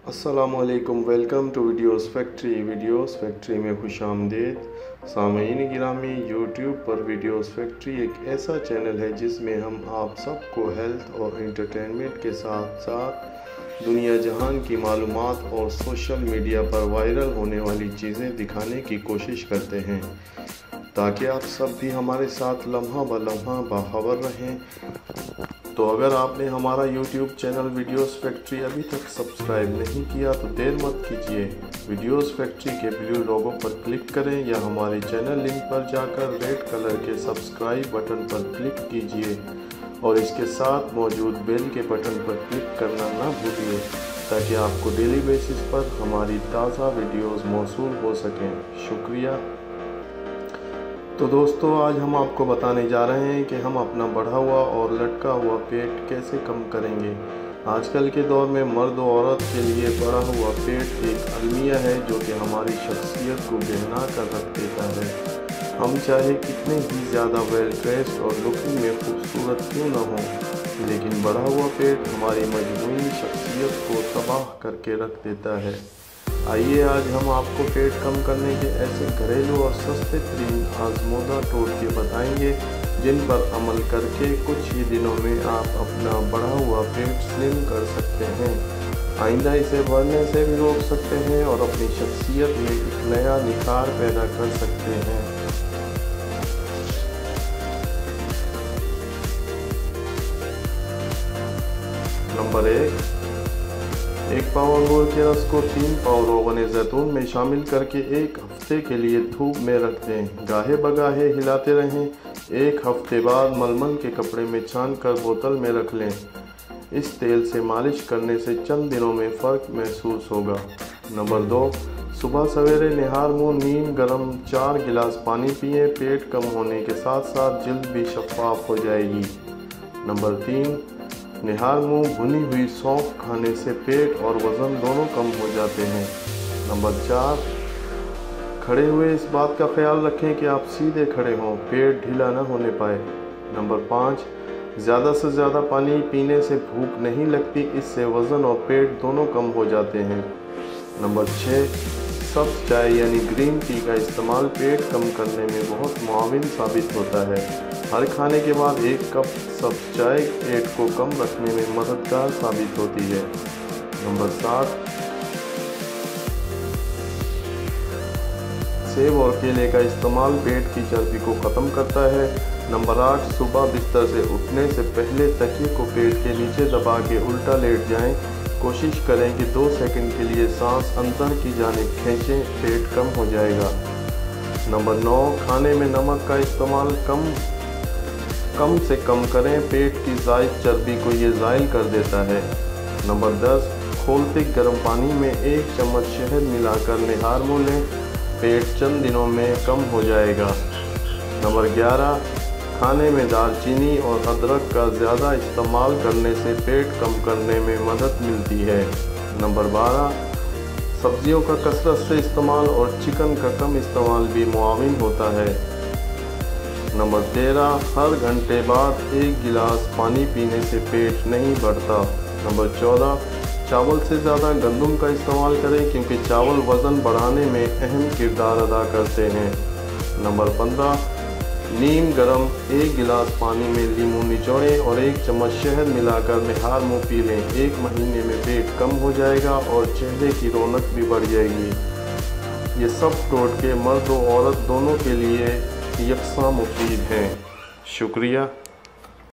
अस्सलामुअलैकुम, welcome two videos factory में खुशामदीद। सामीन गिरामी, यूट्यूब पर वीडियोस फैक्ट्री एक ऐसा चैनल है जिसमें हम आप सबको हेल्थ और एंटरटेनमेंट के साथ साथ दुनिया जहान की मालूमात और सोशल मीडिया पर वायरल होने वाली चीज़ें दिखाने की कोशिश करते हैं ताकि आप सब भी हमारे साथ लम्हा ब लम्हा बाखबर रहें। तो अगर आपने हमारा YouTube चैनल वीडियोस फैक्ट्री अभी तक सब्सक्राइब नहीं किया तो देर मत कीजिए, वीडियोस फैक्ट्री के ब्लू लोगो पर क्लिक करें या हमारे चैनल लिंक पर जाकर रेड कलर के सब्सक्राइब बटन पर क्लिक कीजिए और इसके साथ मौजूद बेल के बटन पर क्लिक करना ना भूलिए ताकि आपको डेली बेसिस पर हमारी ताज़ा वीडियोस मौसूल हो सकें। शुक्रिया। तो दोस्तों, आज हम आपको बताने जा रहे हैं कि हम अपना बढ़ा हुआ और लटका हुआ पेट कैसे कम करेंगे। आजकल के दौर में मर्द और औरत के लिए बढ़ा हुआ पेट एक अलमिया है जो कि हमारी शख्सियत को गहना कर रख देता है। हम चाहे कितने ही ज़्यादा वेल ड्रेस्ड और लुकिंग में खूबसूरत क्यों न हो, लेकिन बढ़ा हुआ पेट हमारी मजमूई शख्सियत को तबाह करके रख देता है। आइए आज हम आपको पेट कम करने के ऐसे घरेलू और सस्ते तरीन आजमूदा टोटके बताएंगे जिन पर अमल करके कुछ ही दिनों में आप अपना बढ़ा हुआ पेट स्लिम कर सकते हैं। आइंदा इसे बढ़ने से भी रोक सकते हैं और अपनी शख्सियत में एक नया निखार पैदा कर सकते हैं। नंबर 1 पाव अंगूर के रस को 3 पाव रोगन जैतून में शामिल करके 1 हफ्ते के लिए धूप में रख दें। गाहे बगाहे हिलाते रहें। 1 हफ्ते बाद मलमल के कपड़े में छान कर बोतल में रख लें। इस तेल से मालिश करने से चंद दिनों में फ़र्क महसूस होगा। नंबर 2 सुबह सवेरे निहार मुँह नीम गरम 4 गिलास पानी पिएं। पेट कम होने के साथ साथ जिल्द भी शफाफ हो जाएगी। नंबर 3 निहार मुँह भुनी हुई सौंफ खाने से पेट और वज़न दोनों कम हो जाते हैं। नंबर 4 खड़े हुए इस बात का ख्याल रखें कि आप सीधे खड़े हों, पेट ढीला न होने पाए। नंबर 5 ज़्यादा से ज़्यादा पानी पीने से भूख नहीं लगती, इससे वज़न और पेट दोनों कम हो जाते हैं। नंबर 6 सब्ज़ चाय यानी ग्रीन टी का इस्तेमाल पेट कम करने में बहुत मुआविन साबित होता है। हर खाने के बाद 1 कप सब्ज़ चाय पेट को कम रखने में मददगार साबित होती है। नंबर 7 सेब और केले का इस्तेमाल पेट की चर्बी को ख़त्म करता है। नंबर 8 सुबह बिस्तर से उठने से पहले तकिए को पेट के नीचे दबा के उल्टा लेट जाएं। कोशिश करें कि 2 सेकंड के लिए सांस अंदर की जानिब खींचें, पेट कम हो जाएगा। नंबर 9 खाने में नमक का इस्तेमाल कम से कम करें, पेट की ज़ायद चर्बी को ये ज़ाइल कर देता है। नंबर 10 खौलते गर्म पानी में 1 चम्मच शहद मिलाकर निहार मुँह लें, पेट चंद दिनों में कम हो जाएगा। नंबर 11 खाने में दालचीनी और अदरक का ज़्यादा इस्तेमाल करने से पेट कम करने में मदद मिलती है। नंबर 12 सब्जियों का कसरत से इस्तेमाल और चिकन का कम इस्तेमाल भी मुआविन होता है। नंबर 13 हर घंटे बाद 1 गिलास पानी पीने से पेट नहीं बढ़ता। नंबर 14 चावल से ज़्यादा गंदम का इस्तेमाल करें क्योंकि चावल वज़न बढ़ाने में अहम किरदार अदा करते हैं। नंबर 15 नीम गरम 1 गिलास पानी में लीमू निचोड़ें और 1 चम्मच शहद मिलाकर निहार मुँह पी लें। 1 महीने में पेट कम हो जाएगा और चेहरे की रौनक भी बढ़ जाएगी। ये सब टोटके मर्द और औरत दोनों के लिए यकसा मुफीद हैं। शुक्रिया।